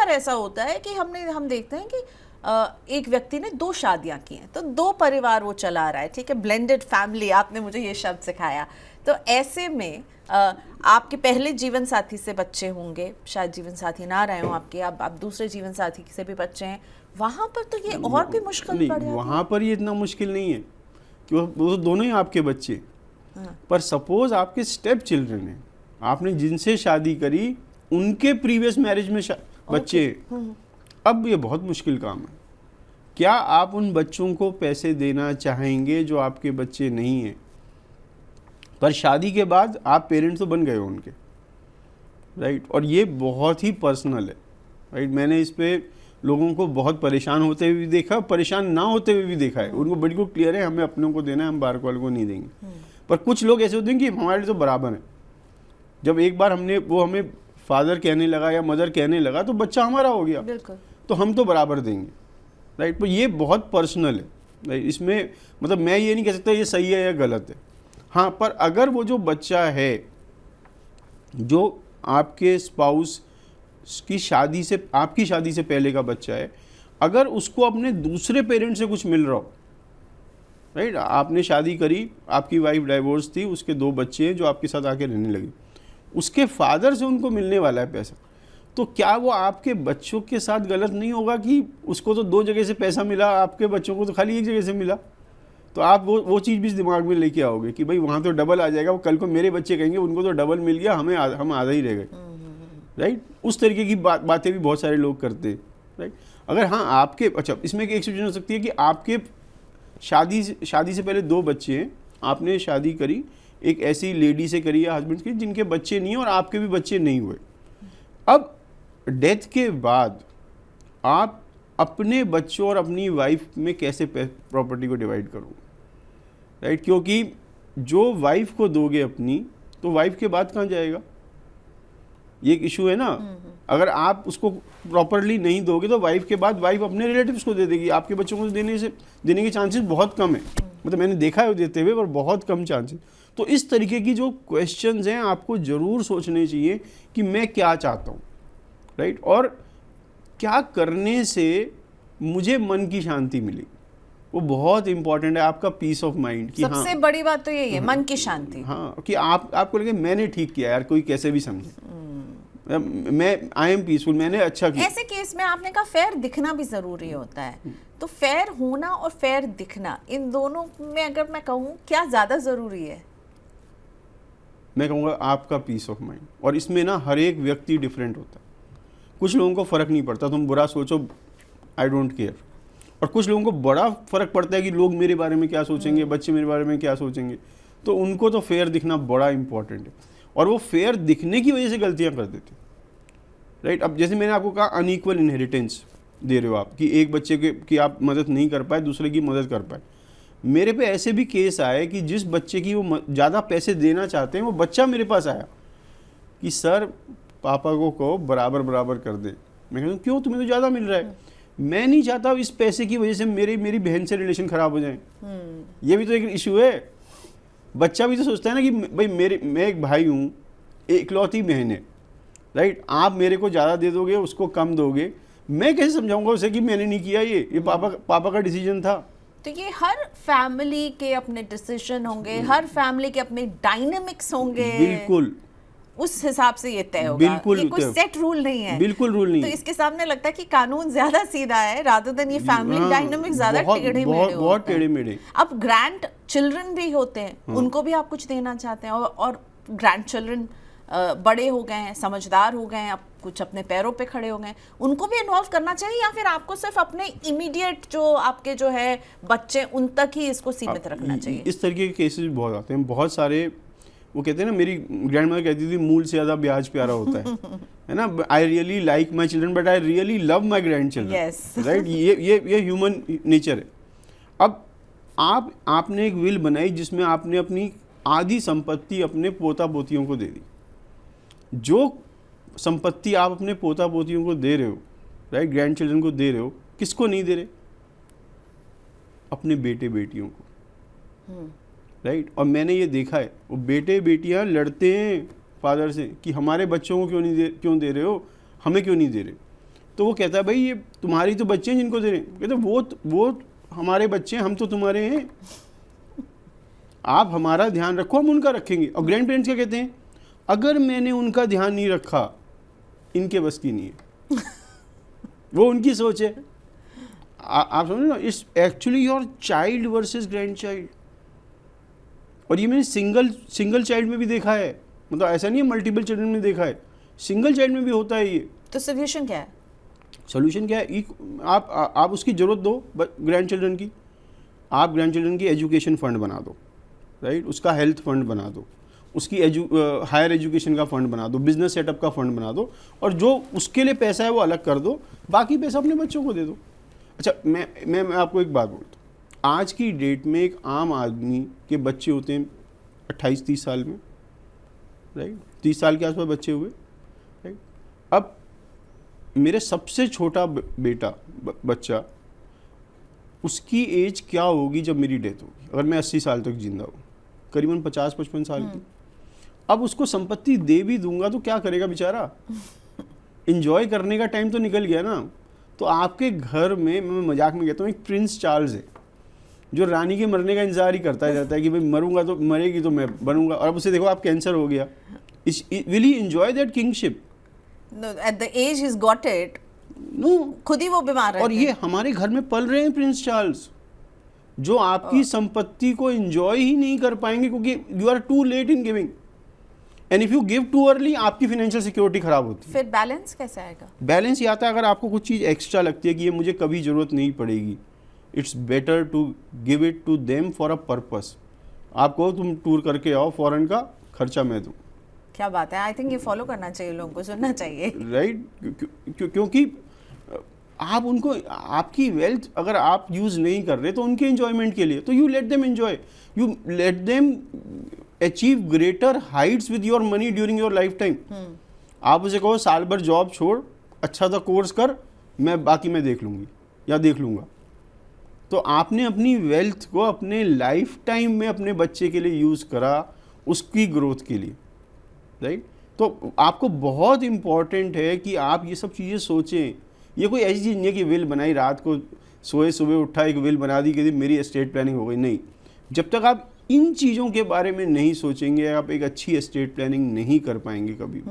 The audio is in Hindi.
बार ऐसा होता है कि हम देखते हैं कि एक व्यक्ति ने 2 शादियां की हैं, तो 2 परिवार वो चला रहा है, ठीक है, ब्लेंडेड फैमिली, आपने मुझे ये शब्द सिखाया। तो ऐसे में आपके पहले जीवन साथी से बच्चे होंगे, शायद जीवन साथी ना रहे हों आपके, अब आप दूसरे जीवन साथी से भी बच्चे हैं, वहां पर तो ये और भी मुश्किल पड़ जाती है। वहां पर ये इतना मुश्किल नहीं है कि वो दोनों ही आपके बच्चे, पर सपोज आपके स्टेप चिल्ड्रन हैं, आपने जिनसे शादी करी उनके प्रीवियस मैरिज में बच्चे, अब ये बहुत मुश्किल काम है। क्या आप उन बच्चों को पैसे देना चाहेंगे जो आपके बच्चे नहीं हैं, पर शादी के बाद आप पेरेंट्स तो बन गए हो उनके, राइट? और ये बहुत ही पर्सनल है, राइट? मैंने इस पे लोगों को बहुत परेशान होते हुए भी देखा, परेशान ना होते हुए भी देखा है। उनको बिल्कुल क्लियर है हमें अपनों को देना है, हम बाहर वालों को नहीं देंगे। पर कुछ लोग ऐसे होते हैं कि हमारे लिए तो बराबर है। जब एक बार हमें फादर कहने लगा या मदर कहने लगा तो बच्चा हमारा हो गया, तो हम तो बराबर देंगे, राइट? पर ये बहुत पर्सनल है, राइट? इसमें मतलब मैं ये नहीं कह सकता ये सही है या गलत है। हाँ, पर अगर वो जो बच्चा है जो आपके स्पाउस की शादी से, आपकी शादी से पहले का बच्चा है, अगर उसको अपने दूसरे पेरेंट से कुछ मिल रहा हो, राइट? आपने शादी करी, आपकी वाइफ डाइवोर्स थी, उसके 2 बच्चे हैं जो आपके साथ आके रहने लगे, उसके फादर से उनको मिलने वाला है पैसा, तो क्या वो आपके बच्चों के साथ गलत नहीं होगा कि उसको तो 2 जगह से पैसा मिला, आपके बच्चों को तो खाली 1 जगह से मिला? तो आप वो चीज़ भी दिमाग में लेके आओगे कि भाई वहाँ तो डबल आ जाएगा, वो कल को मेरे बच्चे कहेंगे उनको तो डबल मिल गया, हम आधा ही रह गए, राइट? उस तरीके की बातें भी बहुत सारे लोग करते हैं, राइट? अगर हाँ आपके, अच्छा इसमें एक सिचुएशन हो सकती है कि आपके शादी से पहले 2 बच्चे हैं, आपने शादी करी एक ऐसी लेडी से करी या हस्बैंड की जिनके बच्चे नहीं और आपके भी बच्चे नहीं हुए। अब डेथ के बाद आप अपने बच्चों और अपनी वाइफ में कैसे प्रॉपर्टी को डिवाइड करोगे, राइट? क्योंकि जो वाइफ को दोगे अपनी, तो वाइफ के बाद कहाँ जाएगा, ये एक इशू है ना। अगर आप उसको प्रॉपरली नहीं दोगे तो वाइफ के बाद वाइफ अपने रिलेटिव्स को दे देगी, आपके बच्चों को देने के चांसेस बहुत कम है, मतलब मैंने देखा है देते हुए, पर बहुत कम चांसेस। तो इस तरीके की जो क्वेश्चंस हैं आपको ज़रूर सोचने चाहिए कि मैं क्या चाहता हूँ, राइट? और क्या करने से मुझे मन की शांति मिली, वो बहुत इंपॉर्टेंट है, आपका पीस ऑफ माइंड की। सबसे हाँ, बड़ी बात तो यही है, मन की शांति। हाँ, कि आपको लगे मैंने ठीक किया यार, कोई कैसे भी समझे, मैं आई एम पीसफुल, मैंने अच्छा किया। ऐसे केस में आपने कहा फेयर दिखना भी जरूरी होता है, तो फेयर होना और फेयर दिखना, इन दोनों में अगर मैं कहूँ क्या ज्यादा जरूरी है? मैं कहूँगा आपका पीस ऑफ माइंड। और इसमें ना हर एक व्यक्ति डिफरेंट होता है। कुछ लोगों को फ़र्क नहीं पड़ता, तुम बुरा सोचो, आई डोंट केयर। और कुछ लोगों को बड़ा फ़र्क पड़ता है कि लोग मेरे बारे में क्या सोचेंगे, बच्चे मेरे बारे में क्या सोचेंगे, तो उनको तो फेयर दिखना बड़ा इंपॉर्टेंट है। और वो फेयर दिखने की वजह से गलतियाँ कर देते, राइट? अब जैसे मैंने आपको कहा अनइक्वल इनहेरिटेंस दे रहे हो आप, कि एक बच्चे की आप मदद नहीं कर पाए, दूसरे की मदद कर पाए। मेरे पे ऐसे भी केस आए कि जिस बच्चे की वो ज़्यादा पैसे देना चाहते हैं, वो बच्चा मेरे पास आया कि सर पापा को कहो बराबर बराबर कर दे। मैं कहता हूँ क्यों, तुम्हें तो ज़्यादा मिल रहा है। मैं नहीं चाहता इस पैसे की वजह से मेरी बहन से रिलेशन ख़राब हो जाए। ये भी तो एक इशू है। बच्चा भी तो सोचता है ना कि भाई मैं एक भाई हूँ, इकलौती बहन है, राइट? आप मेरे को ज़्यादा दे दोगे, उसको कम दोगे, मैं कैसे समझाऊंगा उसे कि मैंने नहीं किया, ये पापा का डिसीजन था। तो ये हर फैमिली के अपने डिसीजन होंगे, हर फैमिली के अपने डायनेमिक्स होंगे, बिल्कुल उस हिसाब से ये तय होगा। बिल्कुल, ये कोई सेट रूल नहीं है, बिल्कुल रूल नहीं। तो इसके सामने लगता है कि कानून ज्यादा सीधा है रादर देन ये फैमिली डायनेमिक्स ज्यादा टेढ़े मेढ़े, बहुत टेढ़े मेढ़े। अब ग्रैंड चिल्ड्रन भी होते हैं, उनको भी आप कुछ देना चाहते हैं, और ग्रैंड चिल्ड्रन बड़े हो गए हैं, समझदार हो गए हैं, अब कुछ अपने पैरों पे खड़े हो गए, उनको भी इन्वॉल्व करना चाहिए, या फिर आपको सिर्फ अपने इमीडिएट जो आपके जो है बच्चे उन तक ही इसको सीमित रखना चाहिए? इस तरीके के केसेस बहुत आते हैं, बहुत सारे। वो कहते हैं ना, मेरी ग्रैंडमदर कहती थी मूल से ज़्यादा ब्याज प्यारा होता है ना? I really like my children but I really love my grand children, right? ये ह्यूमन नेचर है। अब आपने एक विल बनाई जिसमें आपने अपनी आधी संपत्ति अपने पोता पोतियों को दे दी। जो संपत्ति आप अपने पोता पोतियों को दे रहे हो, राइट, ग्रैंड चिल्ड्रन को दे रहे हो, किसको नहीं दे रहे? अपने बेटे बेटियों को, राइट? और मैंने ये देखा है, वो बेटे बेटियां लड़ते हैं फादर से कि हमारे बच्चों को क्यों दे रहे हो, हमें क्यों नहीं दे रहे। तो वो कहता है भाई ये तुम्हारी तो बच्चे हैं जिनको दे रहे हैं। कहते वो हमारे बच्चे हैं, हम तो तुम्हारे हैं, आप हमारा ध्यान रखो, हम उनका रखेंगे। और ग्रैंड पेरेंट्स क्या कहते हैं, अगर मैंने उनका ध्यान नहीं रखा, इनके बस की नहीं है। वो उनकी सोच है। आप समझ ना, it's actually your child versus grand child. और ये मैंने सिंगल चाइल्ड में भी देखा है, मतलब ऐसा नहीं है मल्टीपल चिल्ड्रन में देखा है, सिंगल चाइल्ड में भी होता है ये। तो सोल्यूशन क्या है? सोल्यूशन क्या है, आप उसकी ज़रूरत दो ग्रैंड चिल्ड्रन की। आप ग्रैंड चिल्ड्रन की एजुकेशन फ़ंड बना दो, राइट, उसका हेल्थ फंड बना दो, उसकी हायर एजुकेशन का फ़ंड बना दो, बिजनेस सेटअप का फ़ंड बना दो, और जो उसके लिए पैसा है वो अलग कर दो, बाकी पैसा अपने बच्चों को दे दो। अच्छा, मैं आपको एक बात बोलता हूँ, आज की डेट में एक आम आदमी के बच्चे होते हैं 28-30 साल में, राइट, 30 साल के आसपास बच्चे हुए, राइट। अब मेरे सबसे छोटा बेटा बच्चा, उसकी एज क्या होगी जब मेरी डेथ होगी, अगर मैं 80 साल तक जिंदा हूँ, करीबन 50-55 साल की। अब उसको संपत्ति दे भी दूंगा तो क्या करेगा बेचारा, इंजॉय करने का टाइम तो निकल गया ना। तो आपके घर में, मैं मजाक में कहता हूँ, एक प्रिंस चार्ल्स है जो रानी के मरने का इंतजार ही करता रहता है कि भाई मरूंगा तो, मरेगी तो मैं बनूंगा, और अब उसे देखो आप कैंसर हो गया, will he enjoy that kingship? At the age he got it, no, खुद ही वो बीमार रहते और ये हमारे घर में पल रहे हैं प्रिंस चार्ल्स, जो आपकी संपत्ति को एंजॉय ही नहीं कर पाएंगे क्योंकि you are too late in giving, and if you give too early, आपकी फाइनेंशियल सिक्योरिटी खराब होती है। फिर बैलेंस कैसे आएगा? बैलेंस ये आता है अगर आपको कुछ चीज़ एक्स्ट्रा लगती है कि ये मुझे कभी ज़रूरत नहीं पड़ेगी, it's better to give it to them for a purpose. आपको तुम टूर करके आओ, फॉरेन का खर्चा मैं दूँ। क्या बात है, आई थिंक ये फॉलो करना चाहिए, लोगों को सुनना चाहिए, राइट, क्योंकि आप उनको, आपकी वेल्थ अगर आप यूज़ नहीं कर रहे तो उनके एंजॉयमेंट के लिए, तो you let them enjoy, you let them achieve greater Heights with your money during your life time. आप उसे कहो साल भर जॉब छोड़, अच्छा सा कोर्स कर, मैं बाकी मैं देख लूँगी या देख लूँगा। तो आपने अपनी वेल्थ को अपने लाइफ टाइम में अपने बच्चे के लिए यूज़ करा, उसकी ग्रोथ के लिए, राइट। तो आपको बहुत इम्पॉर्टेंट है कि आप ये सब चीज़ें सोचें। ये कोई ऐसी चीज़ नहीं है कि विल बनाई, रात को सोए सुबह उठा एक विल बना दी कि मेरी एस्टेट प्लानिंग हो गई, नहीं। जब तक आप इन चीज़ों के बारे में नहीं सोचेंगे, आप एक अच्छी एस्टेट प्लानिंग नहीं कर पाएंगे कभी।